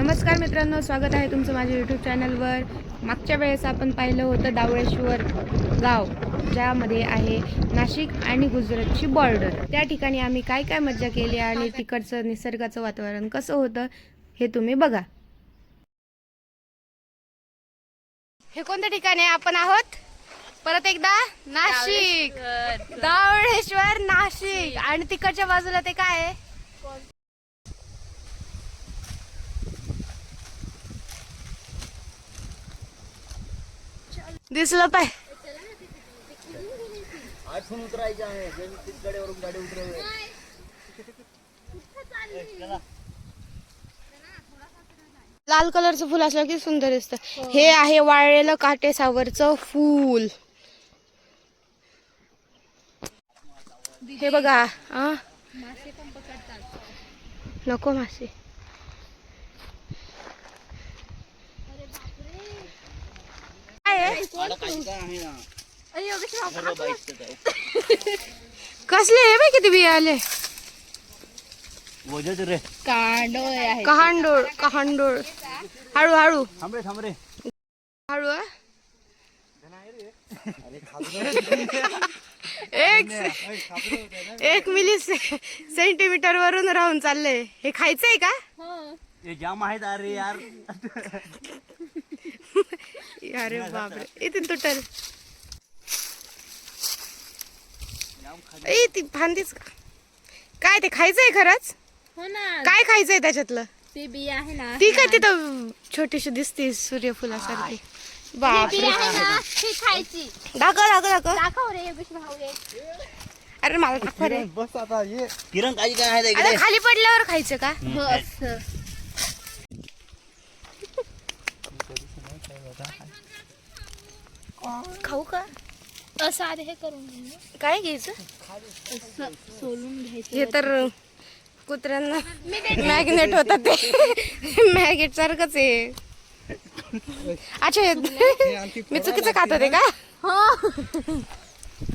नमस्कार मित्रांनो, स्वागत आहे तुमचं माझ्या यूट्यूब चॅनलवर. मागच्या वेळेस आपण पाहिलं होतं दावळेश्वर गाव, ज्यामध्ये आहे नाशिक आणि गुजरातची बॉर्डर. त्या ठिकाणी आम्ही काय काय मज्जा केली आणि तिकडचं निसर्गाचं वातावरण कसं होतं हे तुम्ही बघा. हे कोणत्या ठिकाणी आपण आहोत? परत एकदा नाशिक, दावळेश्वर नाशिक. आणि तिकडच्या बाजूला ते काय आहे? दिसलं पाय. लाल कलरचं फुल असलं की सुंदर दिसतं. हे आहे वाळलेलं काटेसावरचं फूल. हे बघा. नको मासे. कसले हे बाई, किती बिया आले. कहांडोळ कहांडोळ. हळू हळू हळू. एक मिली सेंटीमीटर वरून राहून चाललंय. हे खायचंय का? हे जाम आहेत. अरे यार, अरे बापरे, इथून तुटल. ती फांदीच का काय? ते खायचंय खरंच? हो ना. काय खायचंय त्याच्यातलं? ते बी आहे ना. ती काय तिथं छोटीशी दिसते सूर्यफुलासारखी. बापरे, खायची. दाखव दाखव दाखव. दाखव रे भाऊ रे. अरे मला दाखव रे. बस आता ये किरण. काही काय आहे अरे खाली पडल्यावर खायचं का? बस. खाऊ का? असं आधी हे करून काय घ्यायचं? सोलून घ्यायचं. हे तर कुत्र्यांना मॅग्नेट होतात ते. मॅग्नेट सारखंच आहे. अच्छा, मी चुकीचं खात होते का?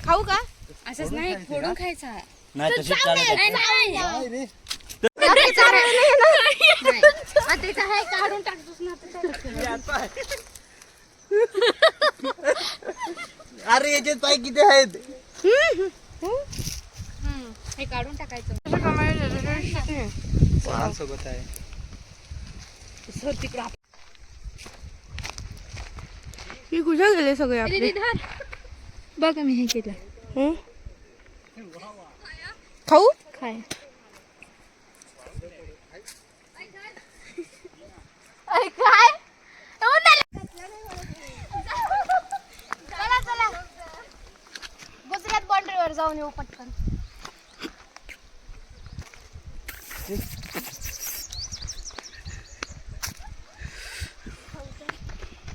खाऊ का? असंच नाही, फोडून खायचा. नाही तशीच चालत. काढून टाकतोस ना. अरे याचे पाय किती आहेत? हे काढून टाकायचं. सोबत आहे. मी कुठे गेले सगळे आपले? बघ मी हे केलं. खाऊ? काय काय? चला चला, गुजरात बॉर्डरवर जाऊन येऊ पटकन.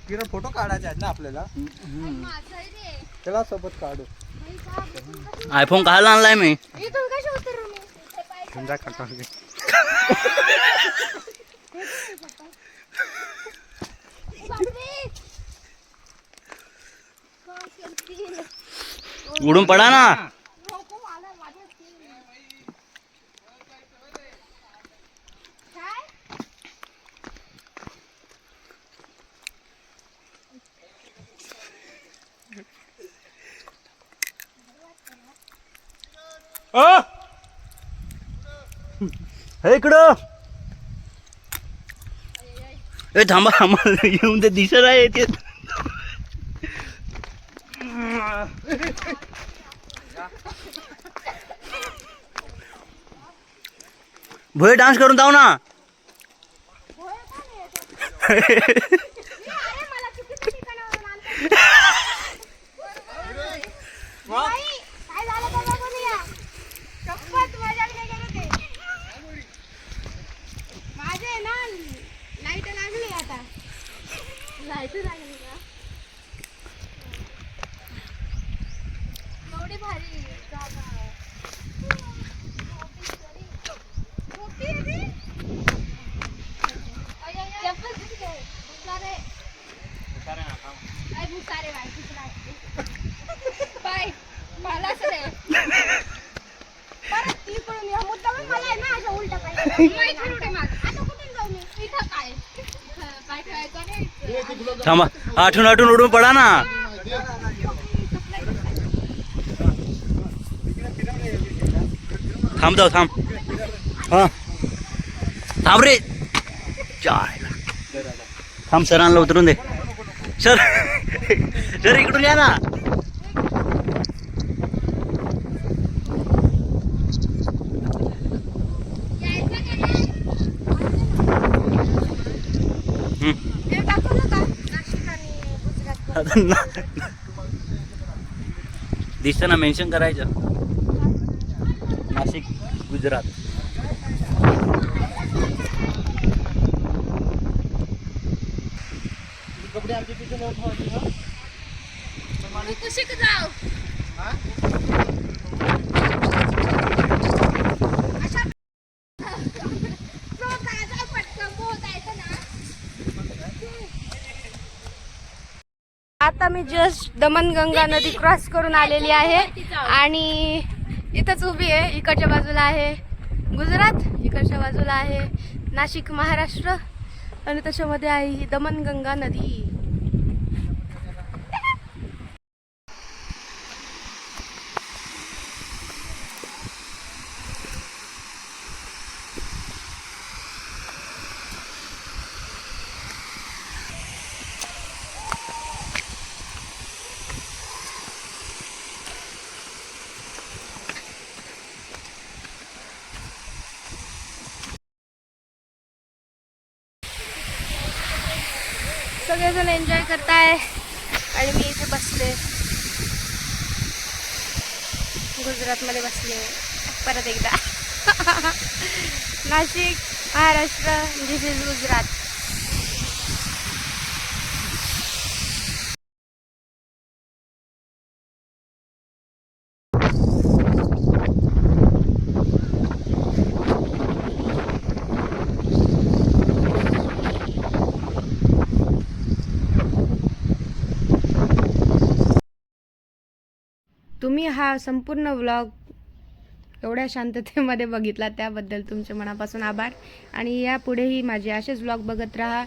किरण फोटो काढायचे आहेत ना आपल्याला. चला सोबत काढू. आयफोन काढला आणलाय मी. इथून कशी उतरू मी? उडून पडा ना. हे इकडं. ए थांबा, आम्हाला येऊन ते दिसत आहे ते. भोय डान्स करून जाऊ ना. माझे ना लाईट लागली आता. लाईट लागली का? एवढी भारी जागा. मोठी आहे ती. चप्पल किती आहे? भुसारे. काय भुसारे बाय. मलाच रे. परत ती पळून या मुद्दा मला आहे ना, अशा उलटा पाहिजे. आता कुठून जाऊ मी? इथं काय? थांबा, आठून आठून उडून पडा ना. थांब जाऊ थांब. हा थांब रे. जायला. थांब सरांना उतरून दे. सर सर इकडून या ना. ते दाखवलं का नाशिक आणि गुजरात दिसतं ना, मेन्शन करायचं. नाशिक गुजरात. कुशिक जाऊ आता मी जस्ट दमनगंगा नदी क्रॉस करून आलेली आहे आणि इथंच उभी आहे. इकडच्या बाजूला आहे गुजरात, इकडच्या बाजूला आहे नाशिक महाराष्ट्र आणि त्याच्यामध्ये आहे ही दमनगंगा नदी. सगळेजण एन्जॉय करताय आणि मी इथे बसले, गुजरातमध्ये बसले परत एकदा. नाशिक महाराष्ट्र, दिस इज गुजरात. तुम्ही हा संपूर्ण व्लॉग एवढ्या शांततेमध्ये बघितला त्याबद्दल तुमचे मनापासून आभार. आणि यापुढेही माझे असेच व्लॉग बघत राहा.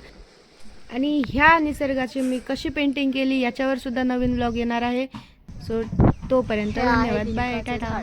आणि ह्या निसर्गाची मी कशी पेंटिंग केली याच्यावर सुद्धा नवीन व्लॉग येणार आहे. सो तोपर्यंत धन्यवाद. बाय, टाटा.